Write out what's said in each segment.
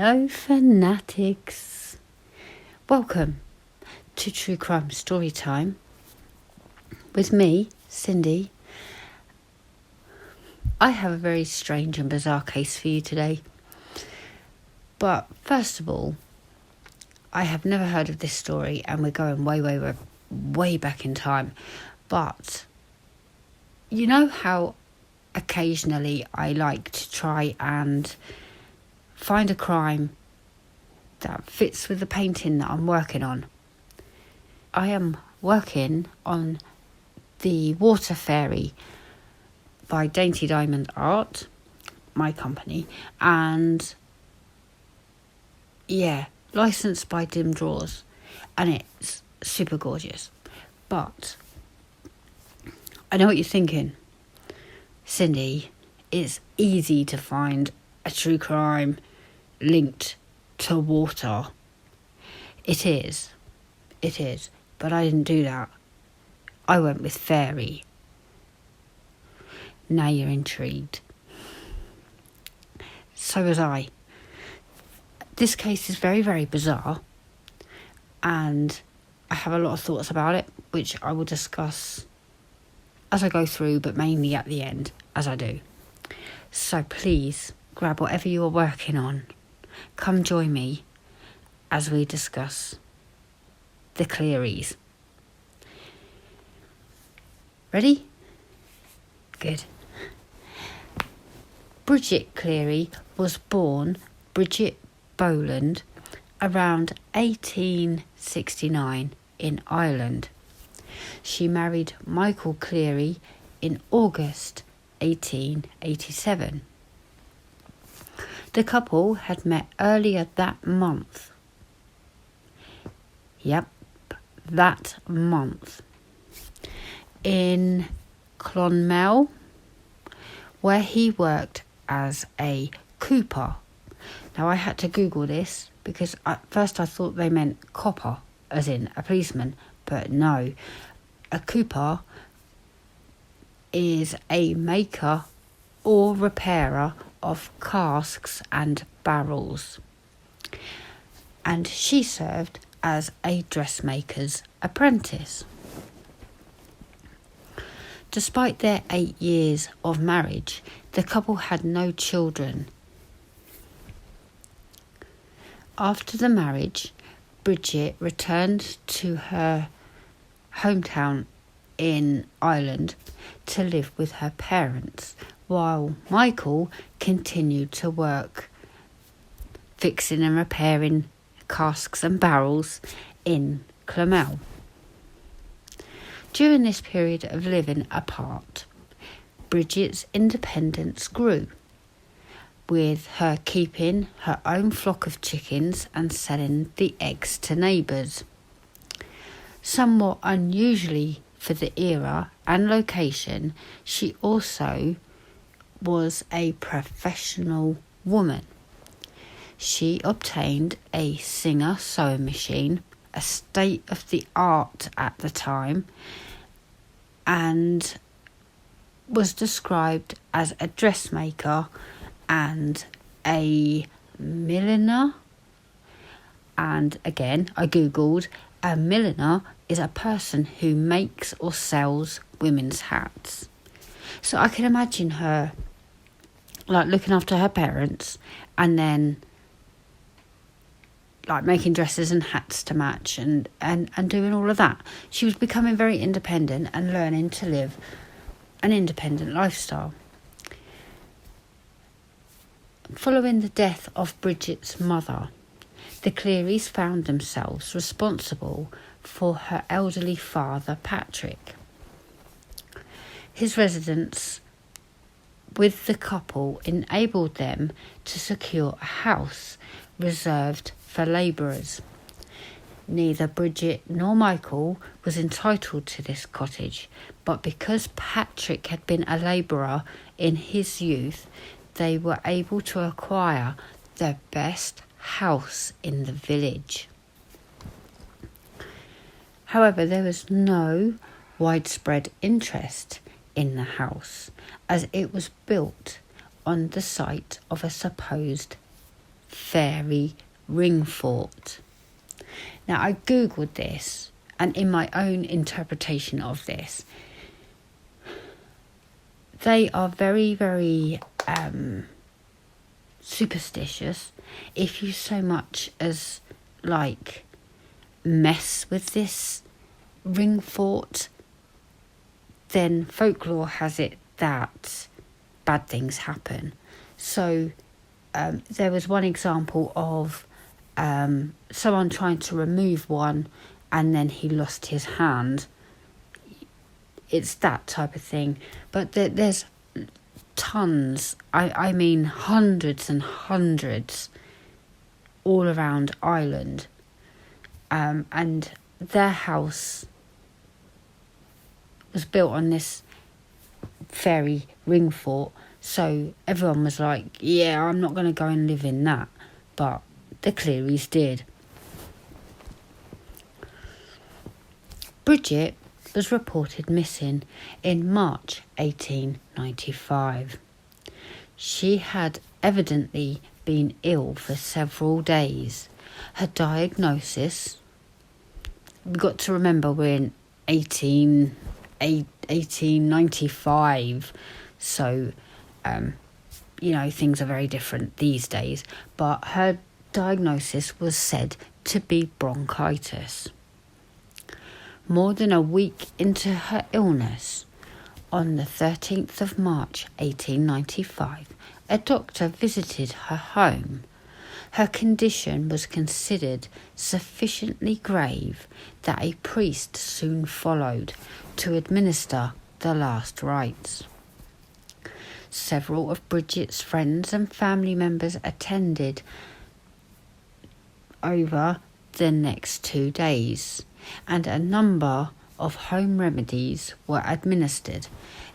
Hello, Fanatics. Welcome to True Crime Story Time with me, Cindy. I have a very strange and bizarre case for you today. But first of all, I have never heard of this story and we're going way back in time. But you know how occasionally I like to try and find a crime that fits with the painting that I'm working on. I am working on the Water Fairy by Dainty Diamond Art, my company, and licensed by Dim Draws, and it's super gorgeous. But I know what you're thinking, Cindy. It's easy to find a true crime linked to water. It is, but I didn't do that. I went with fairy. Now you're intrigued. So was I. This case is very, very bizarre, and I have a lot of thoughts about it, which I will discuss as I go through, but mainly at the end, as I do. So please, grab whatever you are working on. Come join me as we discuss the Clearys. Ready? Good. Bridget Cleary was born Bridget Boland around 1869 in Ireland. She married Michael Cleary in August 1887. The couple had met earlier that month. Yep, that month. In Clonmel, where he worked as a cooper. Now I had to Google this because at first I thought they meant copper, as in a policeman, but no. A cooper is a maker or repairer of casks and barrels, and she served as a dressmaker's apprentice. Despite their 8 years of marriage, the couple had no children. After the marriage, Bridget returned to her hometown in Ireland to live with her parents, while Michael continued to work fixing and repairing casks and barrels in Clonmel. During this period of living apart, Bridget's independence grew, with her keeping her own flock of chickens and selling the eggs to neighbours. Somewhat unusually for the era and location, she also was a professional woman. She obtained a Singer sewing machine, a state-of-the-art at the time, and was described as a dressmaker and a milliner. And again, I googled, a milliner is a person who makes or sells women's hats. So I can imagine her like looking after her parents and then like making dresses and hats to match and doing all of that. She was becoming very independent and learning to live an independent lifestyle. Following the death of Bridget's mother, the Clearys found themselves responsible for her elderly father, Patrick. His residence with the couple enabled them to secure a house reserved for labourers. Neither Bridget nor Michael was entitled to this cottage, but because Patrick had been a labourer in his youth, they were able to acquire the best house in the village. However, there was no widespread interest in the house, as it was built on the site of a supposed fairy ring fort. Now, I googled this, and in my own interpretation of this, they are very, very superstitious. If you so much as mess with this ring fort, then folklore has it that bad things happen. So there was one example of someone trying to remove one and then he lost his hand. It's that type of thing. But there's tons, I mean hundreds and hundreds all around Ireland. And their house was built on this fairy ring fort. So everyone was like, yeah, I'm not going to go and live in that. But the Clearys did. Bridget was reported missing in March 1895. She had evidently been ill for several days. Her diagnosis, we've got to remember we're in 1895, so things are very different these days, but her diagnosis was said to be bronchitis. More than a week into her illness, on the 13th of March 1895, a doctor visited her home. Her condition was considered sufficiently grave that a priest soon followed to administer the last rites. Several of Bridget's friends and family members attended over the next 2 days, and a number of home remedies were administered,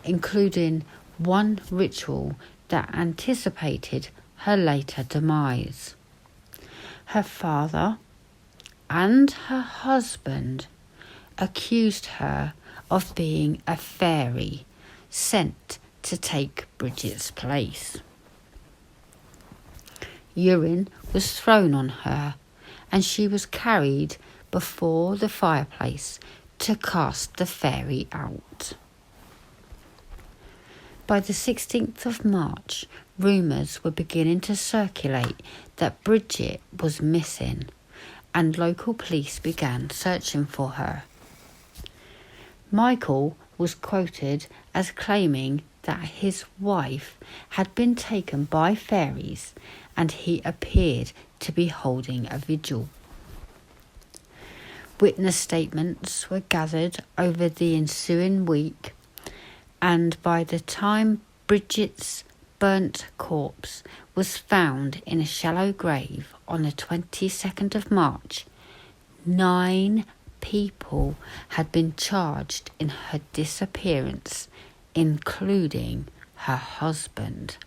including one ritual that anticipated her later demise. Her father and her husband accused her of being a fairy sent to take Bridget's place. Urine was thrown on her, and she was carried before the fireplace to cast the fairy out. By the 16th of March, rumours were beginning to circulate that Bridget was missing, and local police began searching for her. Michael was quoted as claiming that his wife had been taken by fairies, and he appeared to be holding a vigil. Witness statements were gathered over the ensuing week, and by the time Bridget's burnt corpse was found in a shallow grave on the 22nd of March, 9 people had been charged in her disappearance, including her husband.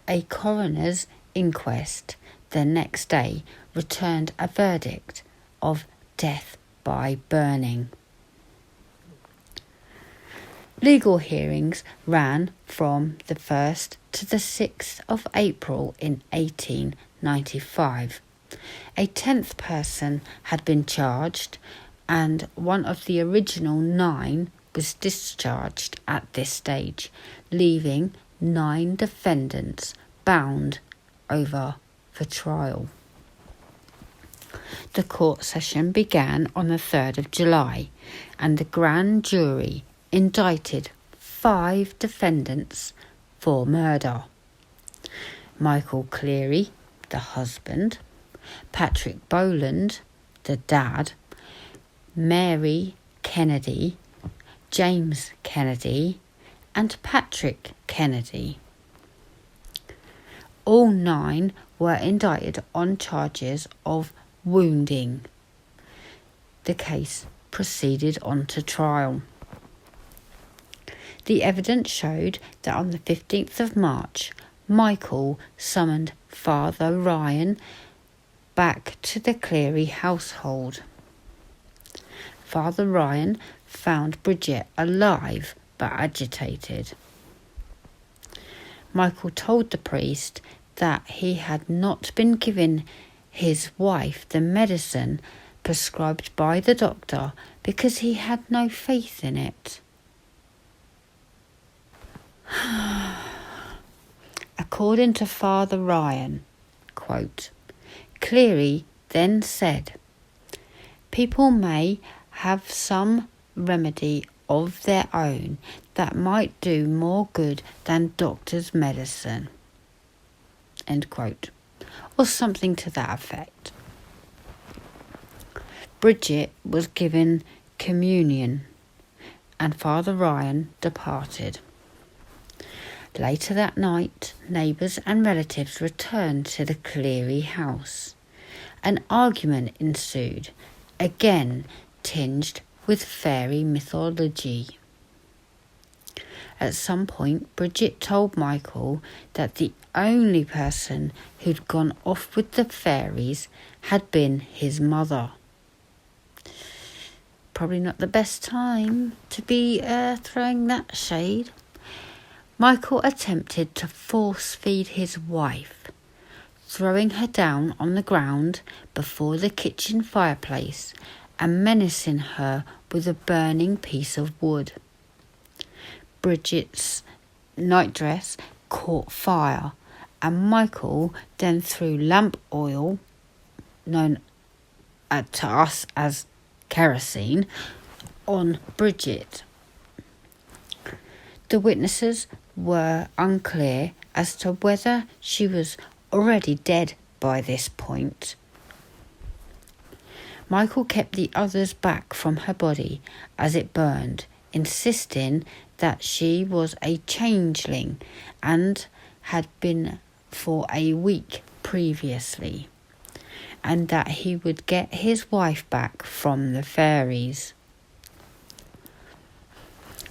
A coroner's inquest the next day returned a verdict of death by burning. Legal hearings ran from the 1st to the 6th of April in 1895. A 10th person had been charged, and one of the original 9 was discharged at this stage, leaving 9 defendants bound over for trial. The court session began on the 3rd of July, and the grand jury indicted 5 defendants for murder. Michael Cleary, the husband, Patrick Boland, the dad, Mary Kennedy, James Kennedy, and Patrick Kennedy. All 9 were indicted on charges of wounding. The case proceeded on to trial. The evidence showed that on the 15th of March, Michael summoned Father Ryan back to the Cleary household. Father Ryan found Bridget alive but agitated. Michael told the priest that he had not been giving his wife the medicine prescribed by the doctor because he had no faith in it. According to Father Ryan, quote, Cleary then said, people may have some remedy of their own that might do more good than doctor's medicine, end quote, or something to that effect. Bridget was given communion and Father Ryan departed. Later that night, neighbours and relatives returned to the Cleary house. An argument ensued, again tinged with fairy mythology. At some point, Bridget told Michael that the only person who'd gone off with the fairies had been his mother. Probably not the best time to be throwing that shade. Michael attempted to force-feed his wife, throwing her down on the ground before the kitchen fireplace and menacing her with a burning piece of wood. Bridget's nightdress caught fire, and Michael then threw lamp oil, known to us as kerosene, on Bridget. The witnesses were unclear as to whether she was already dead by this point. Michael kept the others back from her body as it burned, insisting that she was a changeling and had been for a week previously, and that he would get his wife back from the fairies.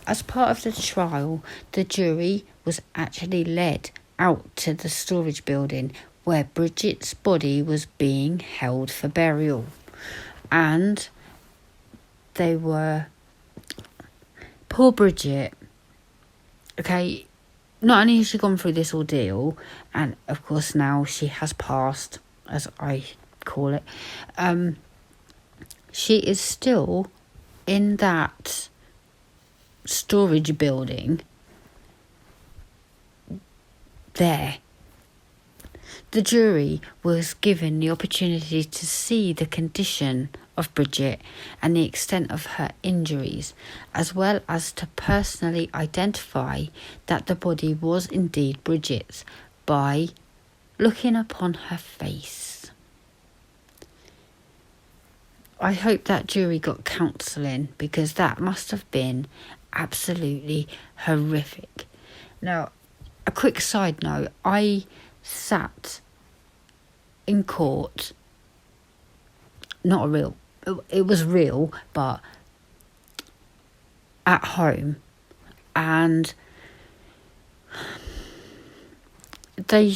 As part of the trial, the jury was actually led out to the storage building where Bridget's body was being held for burial. And they were... Poor Bridget. Okay, not only has she gone through this ordeal, and of course now she has passed, as I call it, she is still in that storage building there. The jury was given the opportunity to see the condition of Bridget and the extent of her injuries, as well as to personally identify that the body was indeed Bridget's by looking upon her face. I hope that jury got counselling, because that must have been absolutely horrific. Now, a quick side note, I sat in court, it was real, but at home, and they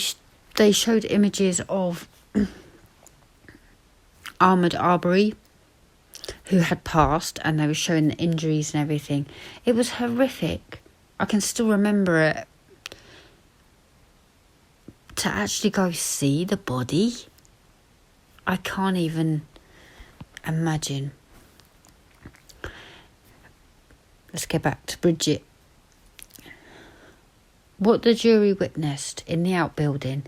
showed images of Ahmaud Arbery, who had passed, and they were showing the injuries and everything. It was horrific. I can still remember it. To actually go see the body, I can't even imagine. Let's get back to Bridget. What the jury witnessed in the outbuilding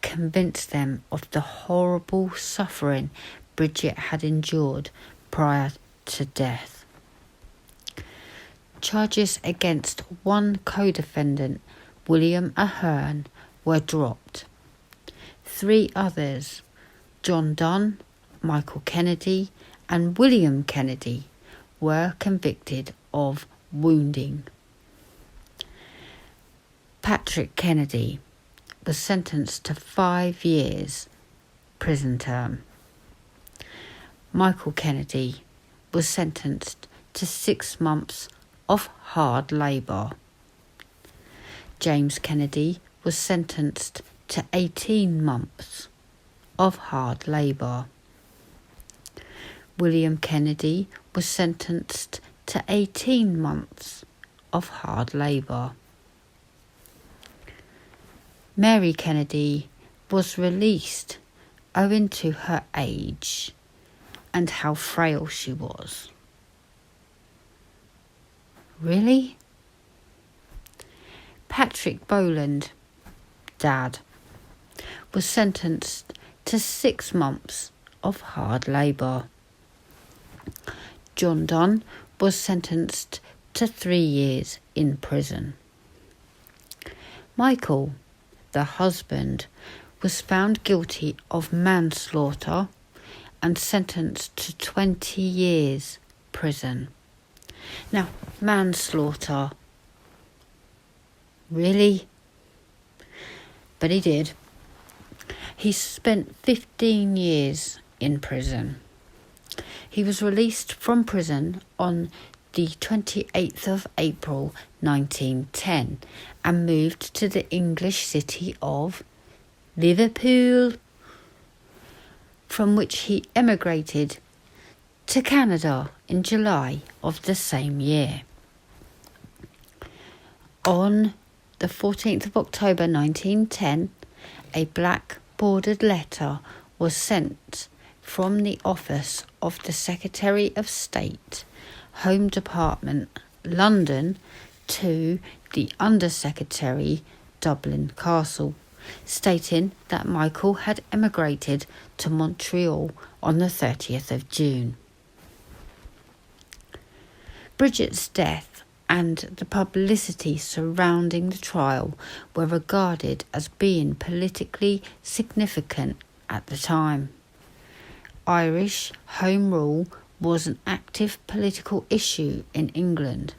convinced them of the horrible suffering Bridget had endured prior to death. Charges against one co-defendant, William Ahern, were dropped. 3 others, John Dunn, Michael Kennedy and William Kennedy, were convicted of wounding. Patrick Kennedy was sentenced to 5 years prison term. Michael Kennedy was sentenced to 6 months of hard labour. James Kennedy was sentenced to 18 months of hard labour. William Kennedy was sentenced to 18 months of hard labour. Mary Kennedy was released owing to her age and how frail she was. Really? Patrick Boland, Dad, was sentenced to 6 months of hard labour. John Donne was sentenced to 3 years in prison. Michael, the husband, was found guilty of manslaughter and sentenced to 20 years prison. Now, manslaughter, really? But he did. He spent 15 years in prison. He was released from prison on the 28th of April 1910 and moved to the English city of Liverpool, from which he emigrated to Canada in July of the same year. On the 14th of October 1910, a black bordered letter was sent from the office of the Secretary of State, Home Department, London, to the Under-Secretary, Dublin Castle, stating that Michael had emigrated to Montreal on the 30th of June. Bridget's death and the publicity surrounding the trial were regarded as being politically significant at the time. Irish Home Rule was an active political issue in England.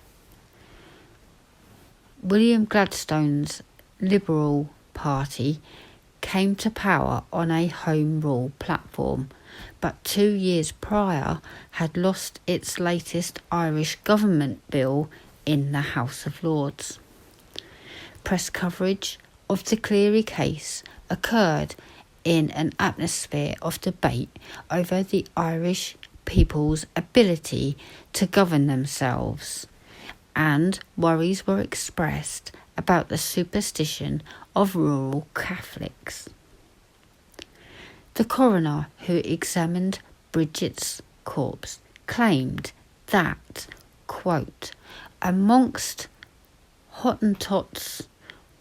William Gladstone's Liberal Party came to power on a Home Rule platform, but 2 years prior had lost its latest Irish government bill in the House of Lords. Press coverage of the Cleary case occurred in an atmosphere of debate over the Irish people's ability to govern themselves, and worries were expressed about the superstition of rural Catholics. The coroner who examined Bridget's corpse claimed that, quote, amongst Hottentots,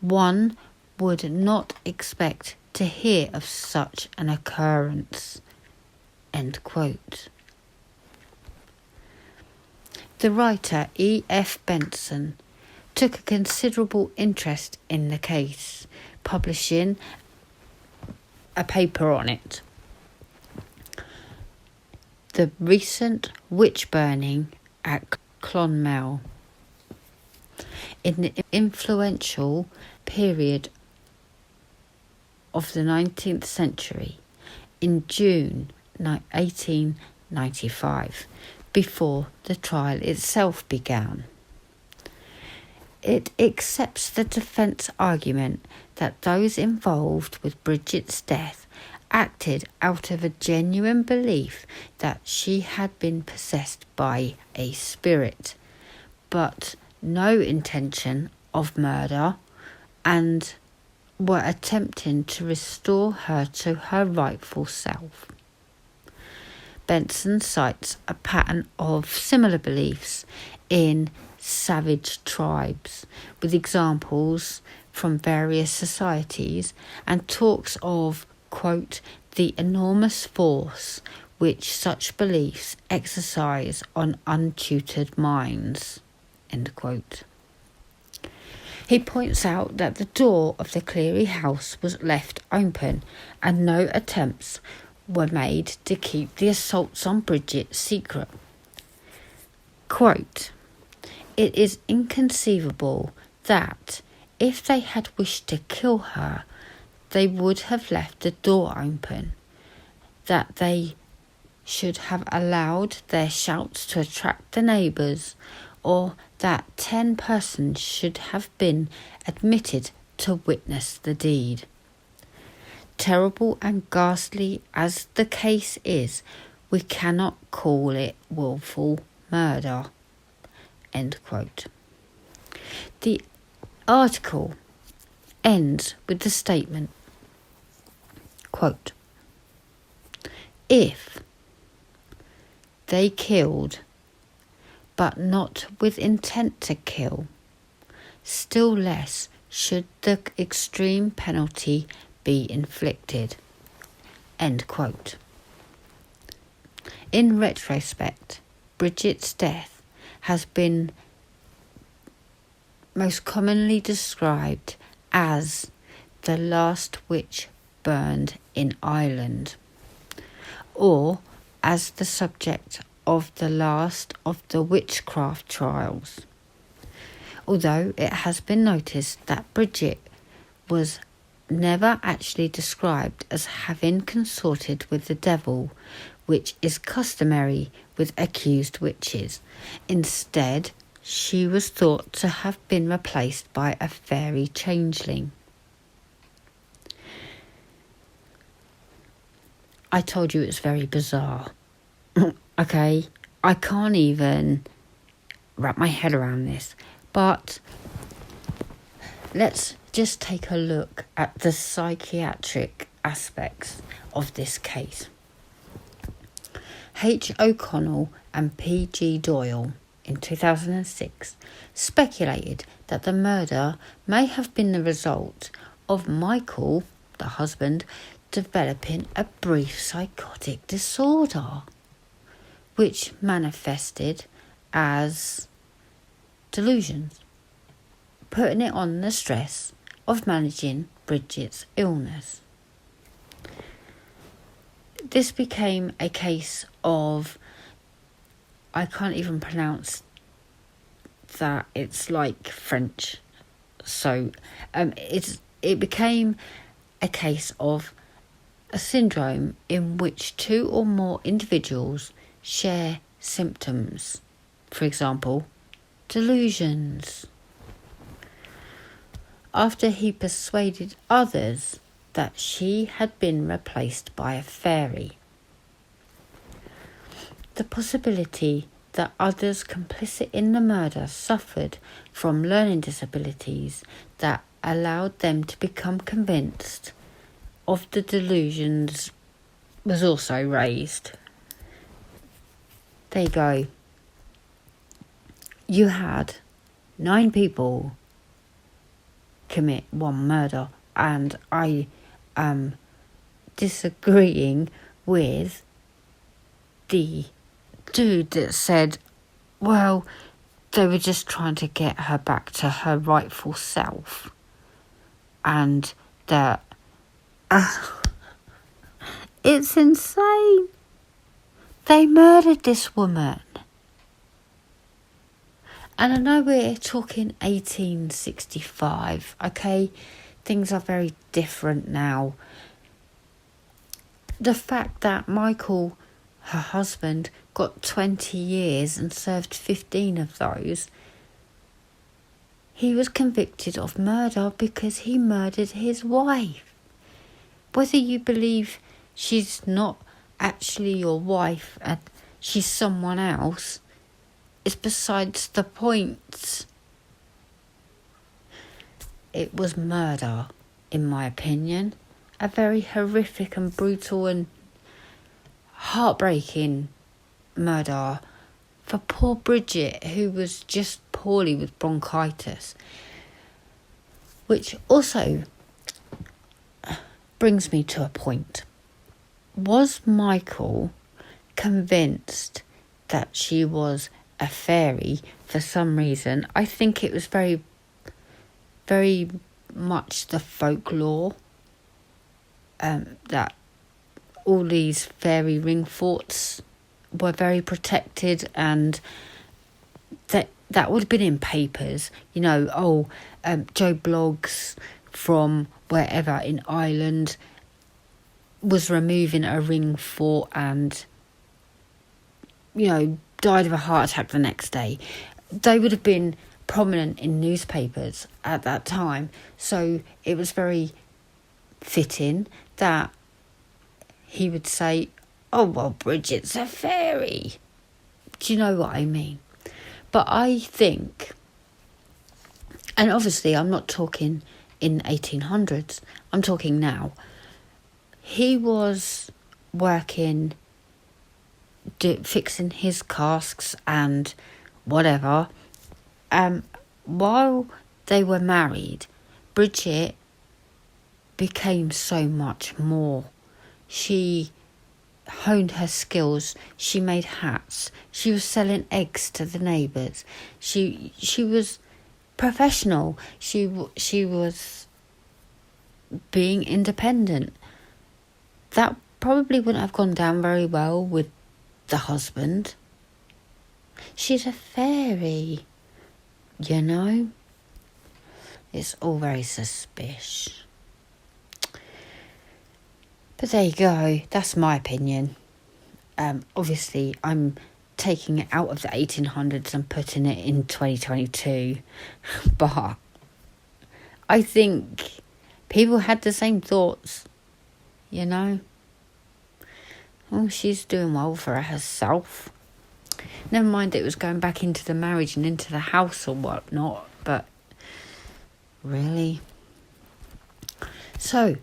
one would not expect to hear of such an occurrence, end quote. The writer E.F. Benson took a considerable interest in the case, publishing a paper on it. The recent witch burning at Clonmel. In the influential period of the 19th century, in June 1895, before the trial itself began. It accepts the defence argument that those involved with Bridget's death acted out of a genuine belief that she had been possessed by a spirit, but no intention of murder, and were attempting to restore her to her rightful self. Benson cites a pattern of similar beliefs in savage tribes, with examples from various societies, and talks of, quote, the enormous force which such beliefs exercise on untutored minds, end quote. He points out that the door of the Cleary house was left open and no attempts were made to keep the assaults on Bridget secret. Quote, it is inconceivable that, if they had wished to kill her, they would have left the door open, that they should have allowed their shouts to attract the neighbours, or that 10 persons should have been admitted to witness the deed. Terrible and ghastly as the case is, we cannot call it willful murder, end quote. The article ends with the statement, Quote, "If they killed, but not with intent to kill, still less should the extreme penalty be inflicted." End quote. In retrospect, Bridget's death has been most commonly described as the last witch burned in Ireland, or as the subject of the last of the witchcraft trials. Although it has been noticed that Bridget was never actually described as having consorted with the devil, which is customary with accused witches. Instead, she was thought to have been replaced by a fairy changeling. I told you it's very bizarre. Okay, I can't even wrap my head around this. But let's just take a look at the psychiatric aspects of this case. H. O'Connell and P. G. Doyle in 2006 speculated that the murder may have been the result of Michael, the husband, developing a brief psychotic disorder, which manifested as delusions, putting it on the stress of managing Bridget's illness. This became a case of, I can't even pronounce that, it's like French, so it became a case of a syndrome in which two or more individuals share symptoms. For example, delusions. After he persuaded others that she had been replaced by a fairy. The possibility that others complicit in the murder suffered from learning disabilities that allowed them to become convinced of the delusions was also raised. There you go. You had 9 people commit one murder, and I am disagreeing with the dude that said, well, they were just trying to get her back to her rightful self, and that it's insane. They murdered this woman. And I know we're talking 1865, okay? Things are very different now. The fact that Michael, her husband, got 20 years and served 15 of those, he was convicted of murder because he murdered his wife. Whether you believe she's not actually your wife and she's someone else, is besides the point. It was murder, in my opinion. A very horrific and brutal and heartbreaking murder for poor Bridget, who was just poorly with bronchitis. Which also brings me to a point. Was Michael convinced that she was a fairy for some reason? I think it was very, very much the folklore that all these fairy ring forts were very protected, and that would have been in papers, you know. Joe Bloggs from wherever in Ireland was removing a ring fort and, you know, died of a heart attack the next day. They would have been prominent in newspapers at that time, so it was very fitting that he would say, oh, well, Bridget's a fairy. Do you know what I mean? But I think, and obviously I'm not talking in 1800s, I'm talking now, he was working, fixing his casks and whatever. While they were married, Bridget became so much more. She honed her skills. She made hats. She was selling eggs to the neighbours. She was professional. She was being independent. That probably wouldn't have gone down very well with the husband. She's a fairy, you know. It's all very suspicious. But there you go. That's my opinion. Obviously, I'm taking it out of the 1800s and putting it in 2022. But I think people had the same thoughts, you know. Oh, she's doing well for herself. Never mind it was going back into the marriage and into the house or whatnot, but really. So,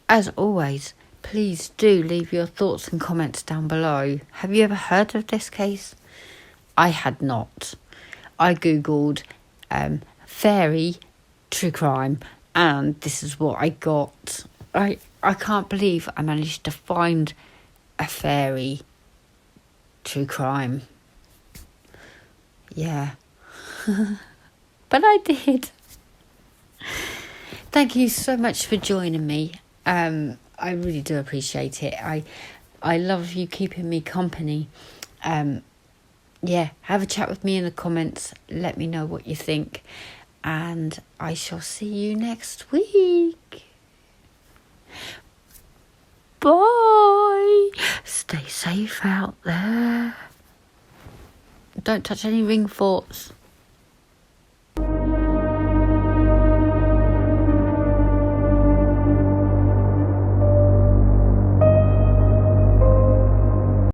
as always, please do leave your thoughts and comments down below. Have you ever heard of this case? I had not. I googled fairy true crime and this is what I got. I can't believe I managed to find a fairy true crime. Yeah. But I did. Thank you so much for joining me. I really do appreciate it. I love you keeping me company. Yeah, have a chat with me in the comments. Let me know what you think. And I shall see you next week. Bye. Stay safe out there. Don't touch any ring forts.